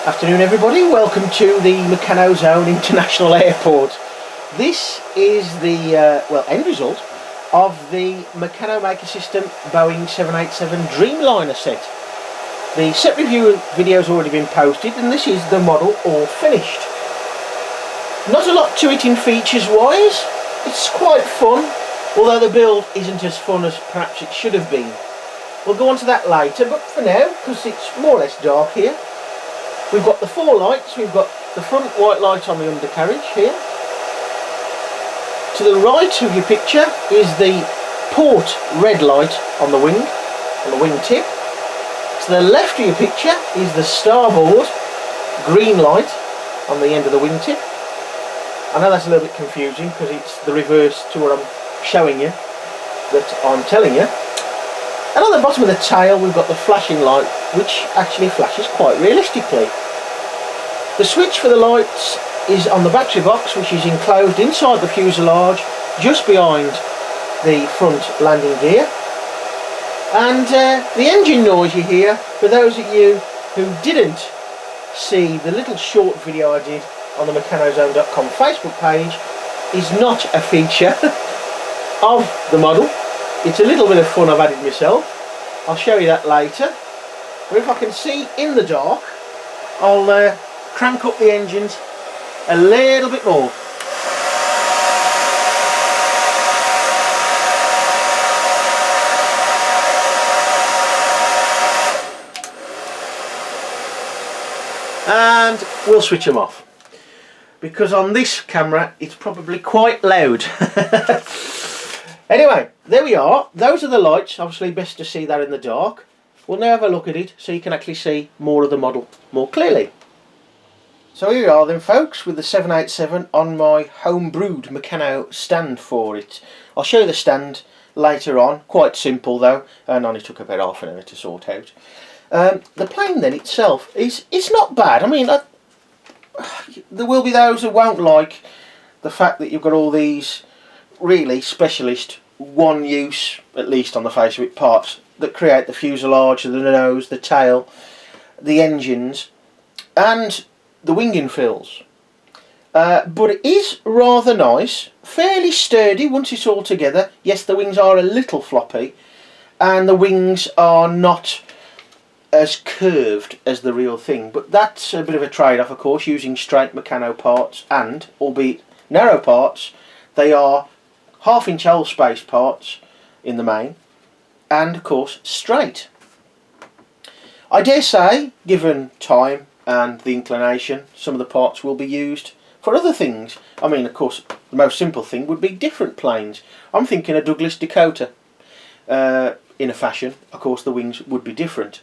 Afternoon everybody, welcome to the Meccano Zone International Airport. This is the end result of the Meccano Maker System Boeing 787 Dreamliner set. The set review video has already been posted and this is the model all finished. Not a lot to it in features wise, it's quite fun, although the build isn't as fun as perhaps it should have been. We'll go on to that later, but for now, because it's more or less dark here, we've got the four lights. We've got the front white light on the undercarriage here. To the right of your picture is the port red light on the wing tip. To the left of your picture is the starboard green light on the end of the wingtip. I know that's a little bit confusing because it's the reverse to what I'm showing you, that I'm telling you. And on the bottom of the tail we've got the flashing light, which actually flashes quite realistically. The switch for the lights is on the battery box, which is enclosed inside the fuselage just behind the front landing gear. And the engine noise you hear, for those of you who didn't see the little short video I did on the meccanozone.com Facebook page, is not a feature of the model. It's a little bit of fun I've added myself. I'll show you that later. But if I can see in the dark, I'll crank up the engines a little bit more. And we'll switch them off, because on this camera it's probably quite loud. Anyway, there we are. Those are the lights. Obviously best to see that in the dark. We'll now have a look at it so you can actually see more of the model more clearly. So here we are then folks, with the 787 on my home-brewed Meccano stand for it. I'll show you the stand later on. Quite simple though, and only took about half an hour to sort out. The plane then itself it's not bad. I mean, there will be those who won't like the fact that you've got all these really specialist one use, at least on the face of it, parts that create the fuselage, the nose, the tail, the engines and the wing infills. But it is rather nice, fairly sturdy once it's all together. Yes, the wings are a little floppy and the wings are not as curved as the real thing, but that's a bit of a trade-off, of course, using straight Meccano parts, and albeit narrow parts, they are half-inch hole space parts in the main, and of course straight. I dare say, given time and the inclination, some of the parts will be used for other things. I mean, of course, the most simple thing would be different planes. I'm thinking a Douglas Dakota in a fashion. Of course, the wings would be different.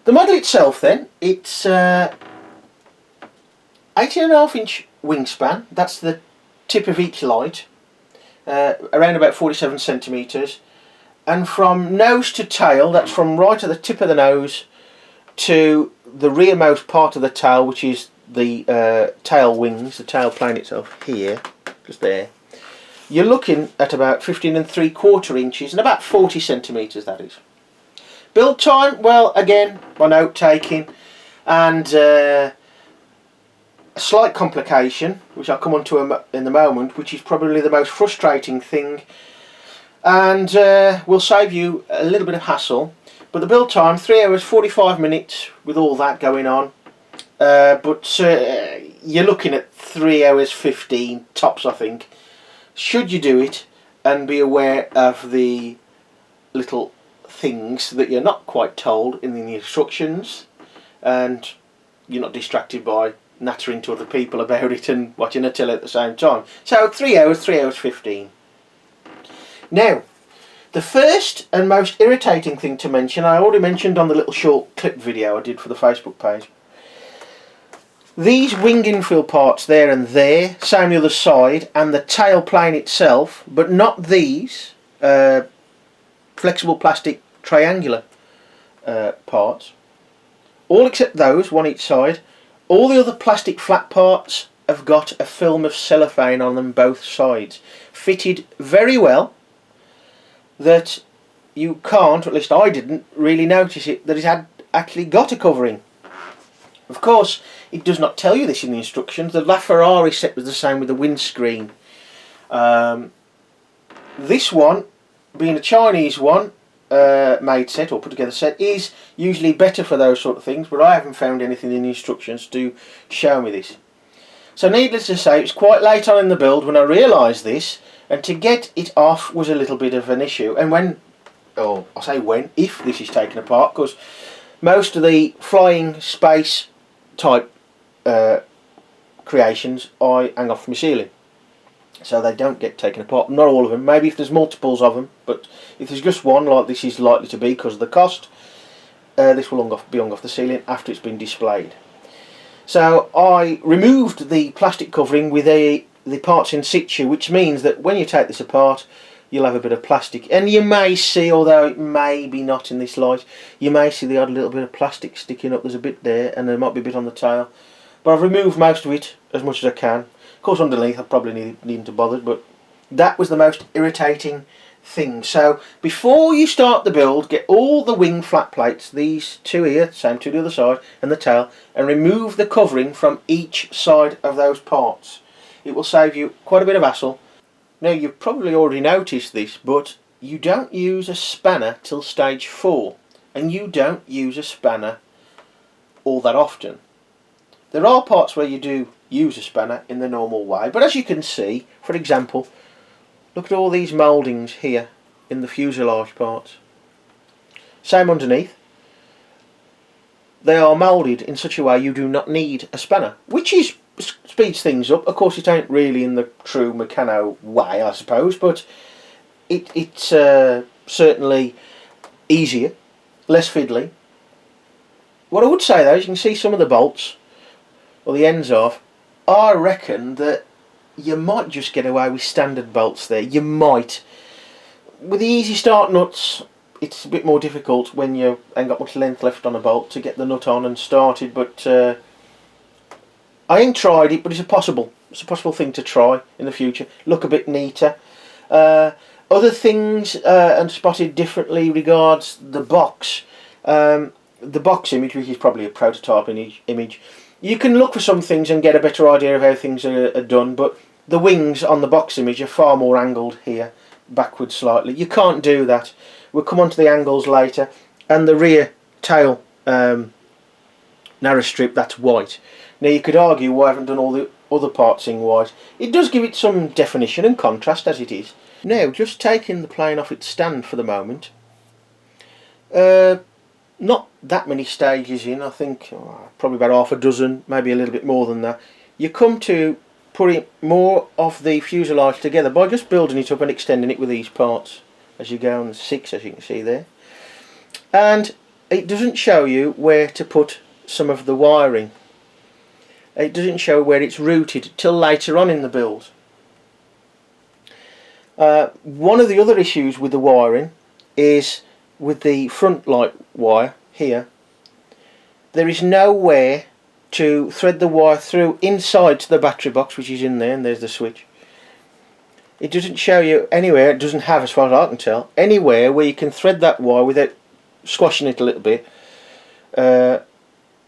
The model itself then, it's 18.5-inch wingspan. That's the tip of each light, around about 47 centimetres, and from nose to tail, that's from right at the tip of the nose to the rearmost part of the tail, which is the tail wings, the tail plane itself here, just there. You're looking at about 15 3/4 inches and about 40 centimetres, that is. Build time, well, again, my note taking, and a slight complication, which I'll come on to in the moment, which is probably the most frustrating thing, and will save you a little bit of hassle. But the build time, 3 hours 45 minutes with all that going on, but you're looking at 3 hours 15 tops, I think, should you do it and be aware of the little things that you're not quite told in the instructions, and you're not distracted by nattering to other people about it and watching a telly at the same time. So 3 hours 15. Now, the first and most irritating thing to mention, I already mentioned on the little short clip video I did for the Facebook page. These wing infill parts there and there, same the other side, and the tail plane itself, but not these flexible plastic triangular parts. All except those, one each side. All the other plastic flat parts have got a film of cellophane on them both sides, fitted very well, that you can't, or at least I didn't really notice it, that it had actually got a covering. Of course, it does not tell you this in the instructions. The LaFerrari set was the same with the windscreen. This one, being a Chinese one, made set or put together set, is usually better for those sort of things, but I haven't found anything in the instructions to show me this. So needless to say, it was quite late on in the build when I realised this, and to get it off was a little bit of an issue. And when, or I say when, if this is taken apart, because most of the flying space type creations I hang off my ceiling, so they don't get taken apart. Not all of them, maybe if there's multiples of them, but if there's just one, like this is likely to be because of the cost, this will be hung off the ceiling after it's been displayed. So I removed the plastic covering with the parts in situ, which means that when you take this apart, you'll have a bit of plastic, and you may see, although it may be not in this light, you may see the odd little bit of plastic sticking up. There's a bit there, and there might be a bit on the tail, but I've removed most of it as much as I can. Of course, underneath I probably needn't have bothered, but that was the most irritating thing. So before you start the build, get all the wing flat plates, these two here, same to the other side, and the tail, and remove the covering from each side of those parts. It will save you quite a bit of hassle. Now, you've probably already noticed this, but you don't use a spanner till stage 4, and you don't use a spanner all that often. There are parts where you do use a spanner in the normal way, but as you can see, for example, look at all these mouldings here in the fuselage parts. Same underneath. They are moulded in such a way you do not need a spanner, which speeds things up. Of course, it ain't really in the true Meccano way, I suppose, but it's certainly easier, less fiddly. What I would say though is you can see some of the bolts, or the ends of. I reckon that you might just get away with standard bolts there. You might. With the easy start nuts, it's a bit more difficult when you ain't got much length left on a bolt to get the nut on and started, but I ain't tried it, but it's a possible thing to try in the future. Look a bit neater. Other things and spotted differently regards the box. The box image, which is probably a prototype image. You can look for some things and get a better idea of how things are done, but the wings on the box image are far more angled here, backwards slightly. You can't do that. We'll come on to the angles later. And the rear tail narrow strip, that's white. Now you could argue why I haven't done all the other parts in white. It does give it some definition and contrast as it is. Now, just taking the plane off its stand for the moment. Not that many stages in, I think probably about half a dozen, maybe a little bit more than that. You come to putting more of the fuselage together by just building it up and extending it with these parts as you go on 6, as you can see there. And it doesn't show you where to put some of the wiring. It doesn't show where it's routed till later on in the build. One of the other issues with the wiring is with the front light wire here. There is nowhere to thread the wire through inside to the battery box, which is in there, and there's the switch. It doesn't show you anywhere, it doesn't have, as far as I can tell, anywhere where you can thread that wire without squashing it a little bit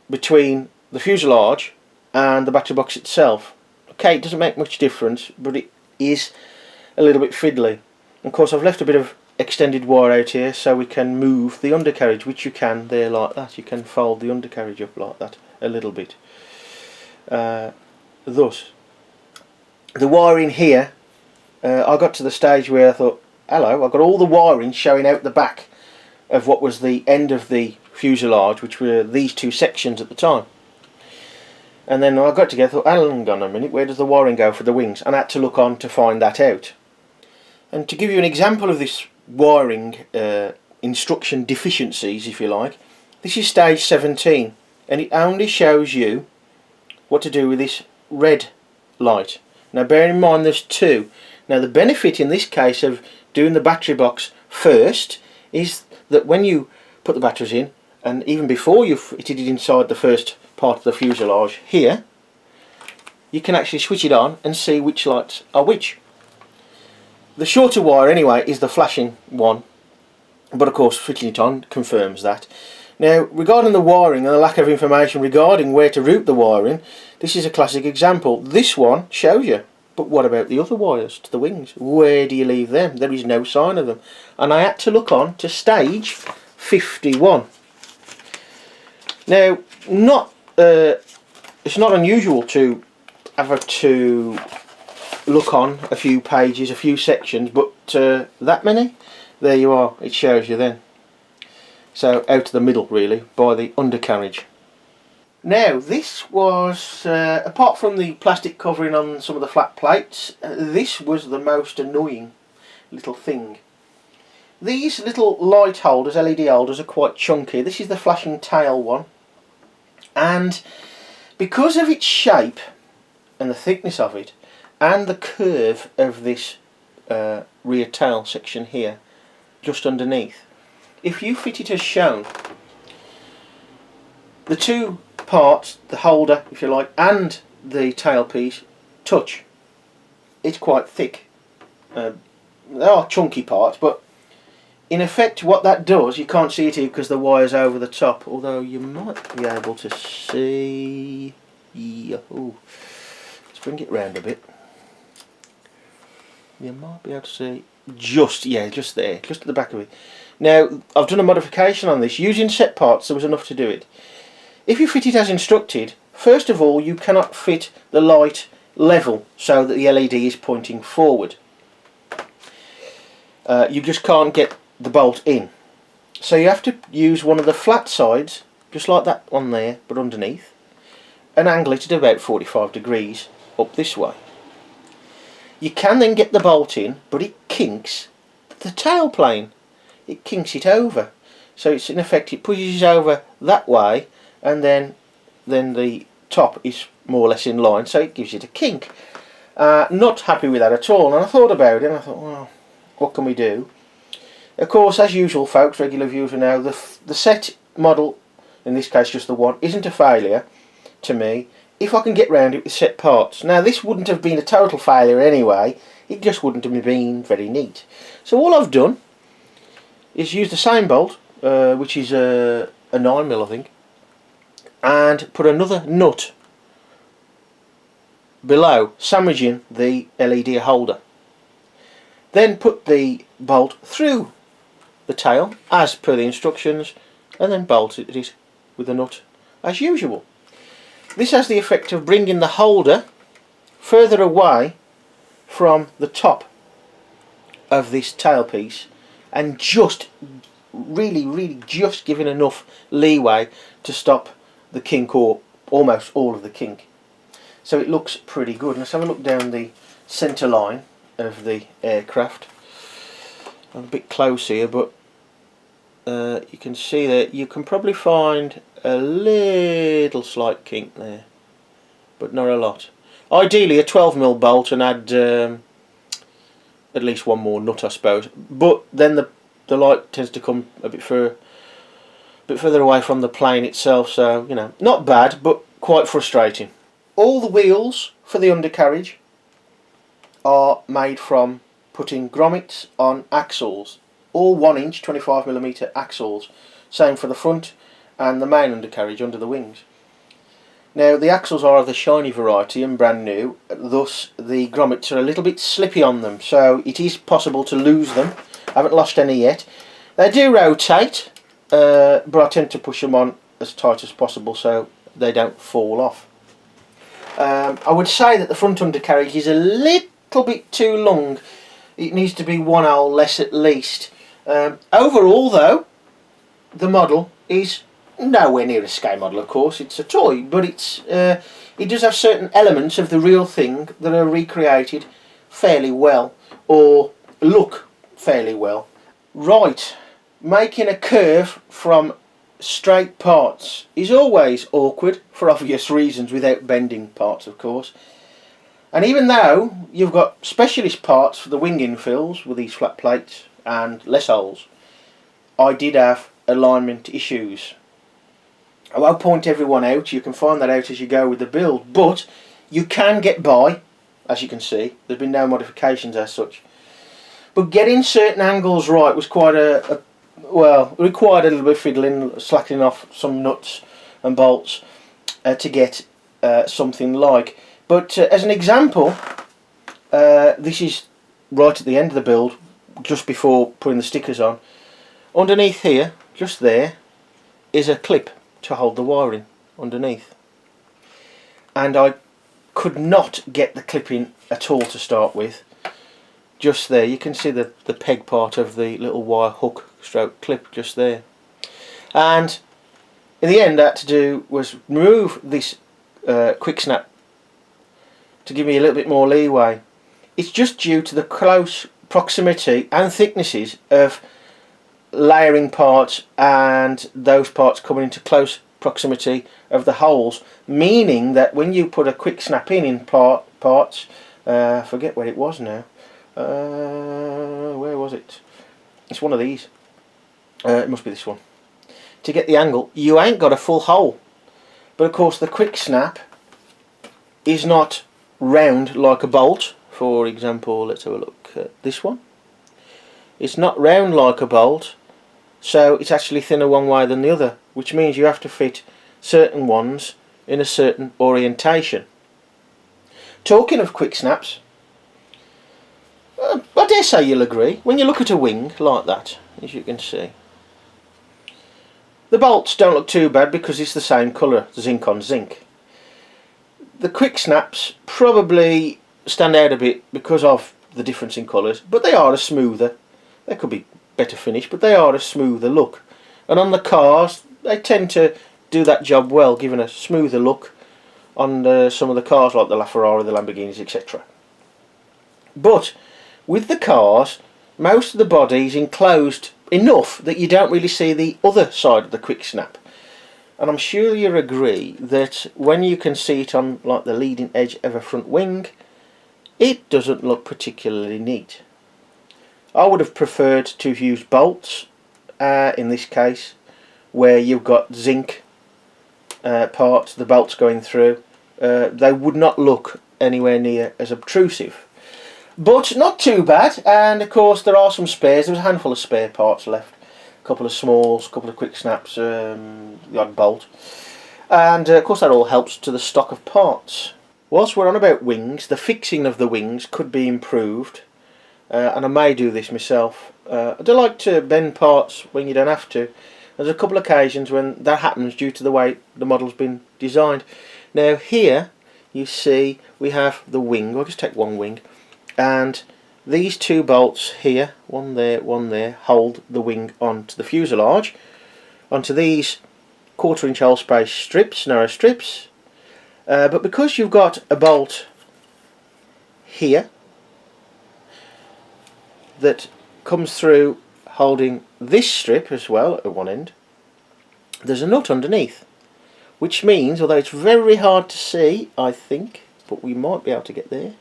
between the fuselage and the battery box itself. Okay, it doesn't make much difference, but it is a little bit fiddly. Of course, I've left a bit of extended wire out here so we can move the undercarriage, which you can there like that. You can fold the undercarriage up like that a little bit. Thus, the wiring here, I got to the stage where I thought, hello, I've got all the wiring showing out the back of what was the end of the fuselage, which were these two sections at the time. And then I got together, thought, hang on a minute, where does the wiring go for the wings? And I had to look on to find that out. And to give you an example of this wiring instruction deficiencies, if you like, this is stage 17, and it only shows you what to do with this red light. Now bear in mind there's two. Now the benefit in this case of doing the battery box first is that when you put the batteries in, and even before you fitted it inside the first part of the fuselage here, you can actually switch it on and see which lights are which. The shorter wire anyway is the flashing one, but of course fitting it on confirms that. Now, regarding the wiring and the lack of information regarding where to route the wiring, this is a classic example. This one shows you, but what about the other wires to the wings? Where do you leave them? There is no sign of them. And I had to look on to stage 51. Now, it's not unusual to have to look on a few pages, a few sections, but that many? There you are, it shows you then. So out to the middle really, by the undercarriage. Now this was, apart from the plastic covering on some of the flat plates, this was the most annoying little thing. These little light holders, LED holders, are quite chunky. This is the flashing tail one, and because of its shape and the thickness of it and the curve of this rear tail section here just underneath, if you fit it as shown, the two parts, the holder if you like and the tailpiece, touch. It's quite thick. They are chunky parts, but in effect what that does, you can't see it here because the wire's over the top, although you might be able to see. Ooh. Let's bring it round a bit. You might be able to see just there, just at the back of it. Now, I've done a modification on this. Using set parts, there was enough to do it. If you fit it as instructed, first of all, you cannot fit the light level so that the LED is pointing forward. You just can't get the bolt in. So you have to use one of the flat sides, just like that one there, but underneath, and angle it at about 45 degrees up this way. You can then get the bolt in, but it kinks the tail plane. It kinks it over. So it's in effect, it pushes over that way, and then the top is more or less in line, so it gives it a kink. Not happy with that at all, and I thought about it and I thought, well, what can we do? Of course, as usual folks, regular viewers will know, the set model, in this case just the one, isn't a failure to me if I can get round it with set parts. Now this wouldn't have been a total failure anyway, it just wouldn't have been very neat. So all I've done is use the same bolt, which is a 9mm I think, and put another nut below, sandwiching the LED holder. Then put the bolt through the tail as per the instructions, and then bolted it with a nut as usual. This has the effect of bringing the holder further away from the top of this tailpiece, and just really just giving enough leeway to stop the kink, or almost all of the kink. So it looks pretty good. Let's have a look down the centre line of the aircraft. I'm a bit close here, but you can see that you can probably find a little slight kink there, but not a lot. Ideally a 12mm bolt, and add at least one more nut I suppose, but then the light tends to come a bit further away from the plane itself, so you know, not bad but quite frustrating. All the wheels for the undercarriage are made from putting grommets on axles, all 1-inch 25mm axles, same for the front and the main undercarriage under the wings. Now the axles are of the shiny variety and brand new, thus the grommets are a little bit slippy on them, so it is possible to lose them. I haven't lost any yet. They do rotate, but I tend to push them on as tight as possible so they don't fall off. I would say that the front undercarriage is a little bit too long. It needs to be one hole less at least. Overall though, the model is nowhere near a scale model, of course, it's a toy, but it does have certain elements of the real thing that are recreated fairly well, or look fairly well. Right, making a curve from straight parts is always awkward for obvious reasons, without bending parts of course. And even though you've got specialist parts for the wing infills with these flat plates and less holes, I did have alignment issues. I won't point everyone out, you can find that out as you go with the build, but you can get by, as you can see. There's been no modifications as such. But getting certain angles right was quite well, required a little bit of fiddling, slackening off some nuts and bolts to get something like. But as an example, this is right at the end of the build, just before putting the stickers on. Underneath here, just there, is a clip to hold the wiring underneath. And I could not get the clip in at all to start with. Just there, you can see the peg part of the little wire hook stroke clip just there. And in the end, I had to do was remove this quick snap to give me a little bit more leeway. It's just due to the close proximity and thicknesses of layering parts and those parts coming into close proximity of the holes, meaning that when you put a quick snap in parts, I forget where it was now, where was it? It's one of these, it must be this one. To get the angle, you ain't got a full hole, but of course the quick snap is not round like a bolt. For example, let's have a look at this one. It's not round like a bolt, so it's actually thinner one way than the other, which means you have to fit certain ones in a certain orientation. Talking of quick snaps, I dare say you'll agree, when you look at a wing like that, as you can see, the bolts don't look too bad because it's the same colour, zinc on zinc. The quick snaps probably stand out a bit because of the difference in colours, but they are a smoother, they could be better finish, but they are a smoother look. And on the cars, they tend to do that job well, giving a smoother look on some of the cars like the LaFerrari, the Lamborghinis, etc. But with the cars, most of the body is enclosed enough that you don't really see the other side of the quick snap. And I'm sure you'll agree that when you can see it on like the leading edge of a front wing, it doesn't look particularly neat. I would have preferred to have used bolts in this case, where you've got zinc parts, the bolts going through. They would not look anywhere near as obtrusive. But not too bad, and of course there are some spares. There was a handful of spare parts left. A couple of smalls, a couple of quick snaps, the odd bolt. And of course that all helps to the stock of parts. Whilst we're on about wings, the fixing of the wings could be improved. And I may do this myself. I do like to bend parts when you don't have to. There's a couple of occasions when that happens due to the way the model's been designed. Now here you see we have the wing. I'll just take one wing, and these two bolts here, one there, hold the wing onto the fuselage, onto these 1/4 inch hole space strips, narrow strips. But because you've got a bolt here that comes through holding this strip as well at one end, there's a nut underneath, which means, although it's very hard to see, I think, but we might be able to get there.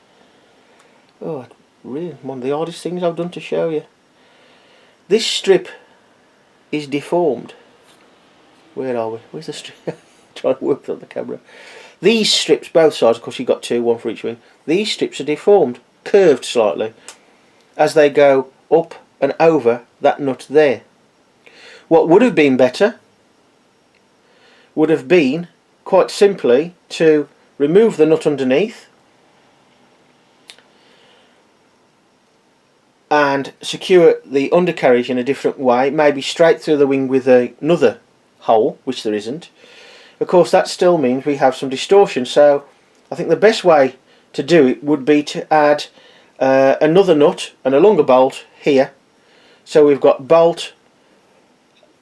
Oh, really, one of the hardest things I've done to show you. This strip is deformed. Where are we? Where's the strip? Trying to work on the camera. These strips, both sides, of course you've got two, one for each wing. These strips are deformed, curved slightly, as they go up and over that nut there. What would have been better would have been, quite simply, to remove the nut underneath and secure the undercarriage in a different way, maybe straight through the wing with another hole, which there isn't. Of course that still means we have some distortion, so I think the best way to do it would be to add another nut and a longer bolt here. So we've got bolt,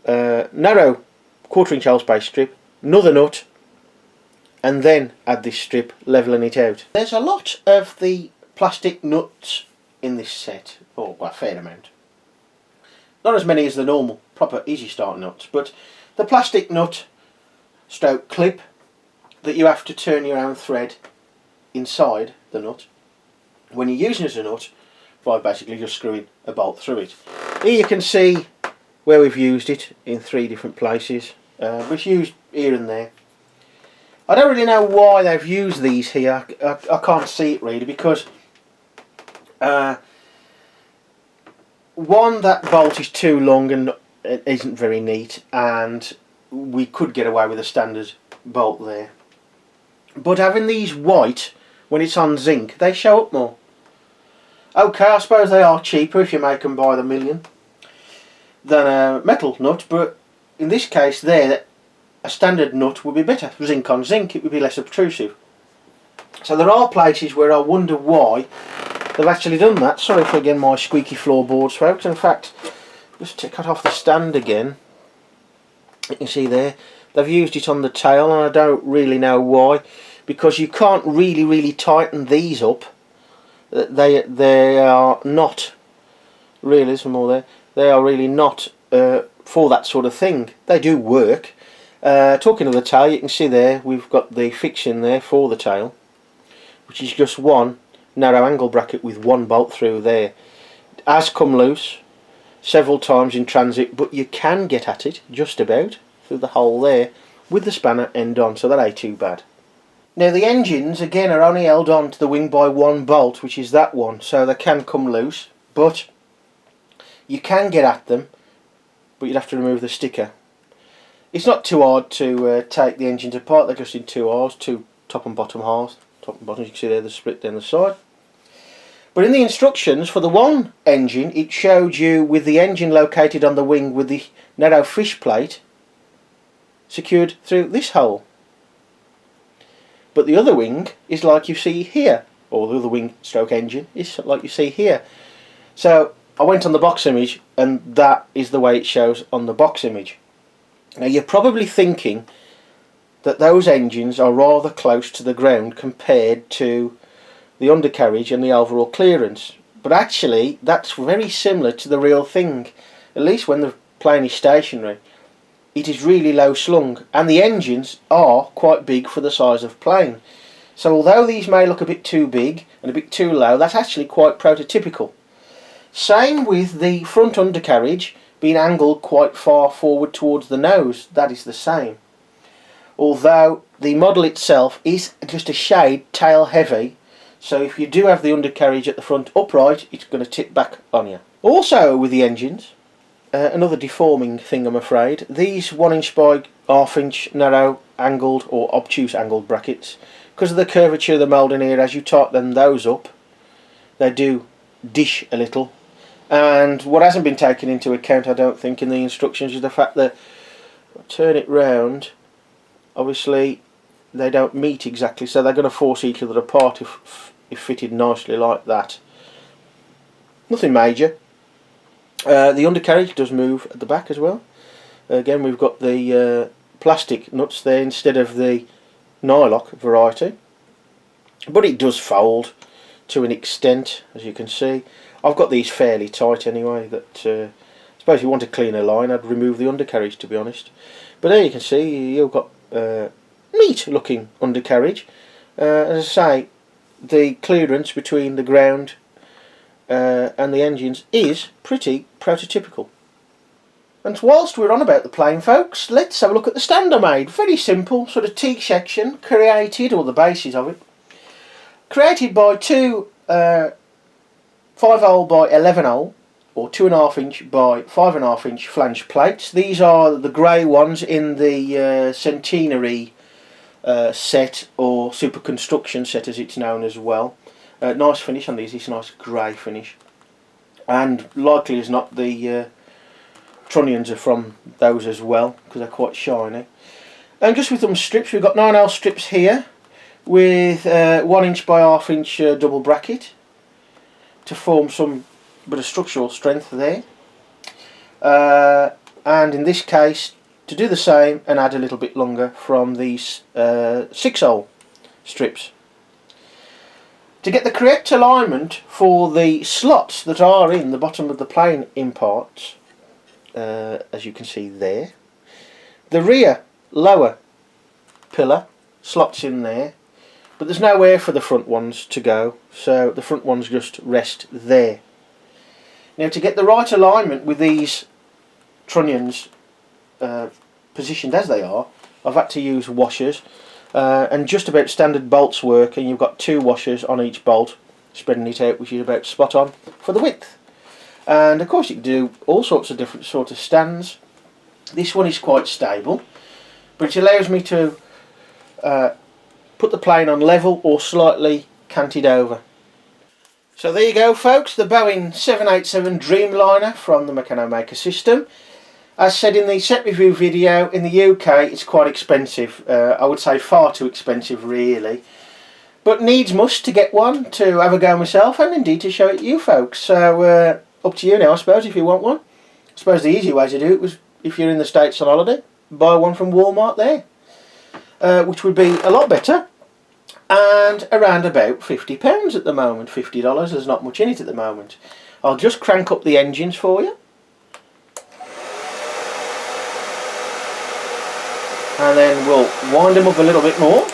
narrow 1/4 inch hole space strip, another nut, and then add this strip, levelling it out. There's a lot of the plastic nuts in this set, or quite a fair amount. Not as many as the normal proper easy start nuts, but the plastic nut stroke clip that you have to turn your own thread inside the nut when you're using it as a nut by basically just screwing a bolt through it. Here you can see where we've used it in 3 different places. It's used here and there. I don't really know why they've used these here. I can't see it really, because one, that bolt is too long and it isn't very neat, and we could get away with a standard bolt there. But having these white, when it's on zinc, they show up more. Okay, I suppose they are cheaper if you make them by the million than a metal nut, but in this case there, a standard nut would be better. Zinc on zinc, it would be less obtrusive. So there are places where I wonder why they've actually done that. Sorry for again my squeaky floorboards, folks. In fact, just to cut off the stand again, you can see there, they've used it on the tail, and I don't really know why, because you can't really tighten these up. They are not really, some more there, they are really not for that sort of thing. They do work. Talking of the tail, you can see there we've got the fixing there for the tail, which is just one narrow angle bracket with one bolt through there. It has come loose several times in transit, but you can get at it just about through the hole there with the spanner end on, so that ain't too bad. Now the engines again are only held on to the wing by one bolt, which is that one, so they can come loose, but you can get at them, but you'd have to remove the sticker. It's not too hard to take the engines apart. They're just in two halves, two top and bottom halves. Top and bottom, you can see there the split down the side. But in the instructions for the one engine, it showed you with the engine located on the wing with the narrow fish plate secured through this hole. But the other wing is like you see here, or the other wing stroke engine is like you see here. So I went on the box image, and that is the way it shows on the box image. Now you're probably thinking that those engines are rather close to the ground compared to the undercarriage and the overall clearance, but actually that's very similar to the real thing, at least when the plane is stationary. It is really low slung, and the engines are quite big for the size of plane. So although these may look a bit too big and a bit too low, that's actually quite prototypical. Same with the front undercarriage being angled quite far forward towards the nose. That is the same. Although the model itself is just a shade tail heavy, so if you do have the undercarriage at the front upright, it's going to tip back on you. Also with the engines, another deforming thing I'm afraid, these 1" by 1/2" narrow angled or obtuse angled brackets, because of the curvature of the moulding here, as you tighten those up, they do dish a little. And what hasn't been taken into account, I don't think, in the instructions is the fact that, turn it round, obviously they don't meet exactly, so they're going to force each other apart if fitted nicely like that. Nothing major. The undercarriage does move at the back as well. Again, we've got the plastic nuts there instead of the nylock variety, but it does fold to an extent, as you can see. I've got these fairly tight anyway, that I suppose if you want a cleaner line I'd remove the undercarriage, to be honest. But there you can see you've got neat looking undercarriage. As I say, the clearance between the ground and the engines is pretty prototypical. And whilst we're on about the plane, folks, let's have a look at the stand I made. Very simple, sort of teak section, created, or the basis of it, created by two 5" by 11" or 2.5" by 5.5" flange plates. These are the grey ones in the centenary set, or super construction set as it's known as well. Nice finish on these, it's a nice grey finish, and likely as not the trunnions are from those as well, because they're quite shiny. And just with some strips, we've got 9L strips here with 1" by 1/2" double bracket to form some bit of structural strength there, and in this case to do the same and add a little bit longer from these 6L strips. To get the correct alignment for the slots that are in the bottom of the plane in parts, as you can see there, the rear lower pillar slots in there, but there's nowhere for the front ones to go, so the front ones just rest there. Now to get the right alignment with these trunnions positioned as they are, I've had to use washers, and just about standard bolts work, and you've got 2 washers on each bolt, spreading it out, which is about spot on for the width. and of course you can do all sorts of different sort of stands. This one is quite stable, but it allows me to put the plane on level or slightly canted over. So there you go folks, the Boeing 787 Dreamliner from the Meccano Maker System. As said in the set review video, in the UK it's quite expensive. I would say far too expensive really. But needs must to get one, to have a go myself, and indeed to show it to you folks. So up to you now I suppose if you want one. I suppose the easy way to do it was, if you're in the States on holiday, buy one from Walmart there. Which would be a lot better. And around about £50 at the moment. $50, there's not much in it at the moment. I'll just crank up the engines for you. And then we'll wind them up a little bit more.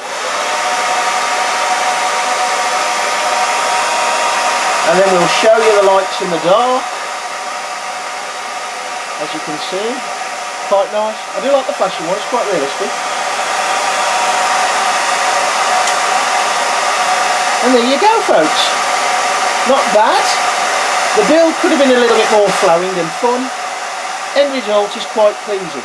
And then we'll show you the lights in the dark. As you can see, quite nice. I do like the flashing one, it's quite realistic. And there you go folks. Not bad. The build could have been a little bit more flowing and fun. End result is quite pleasing.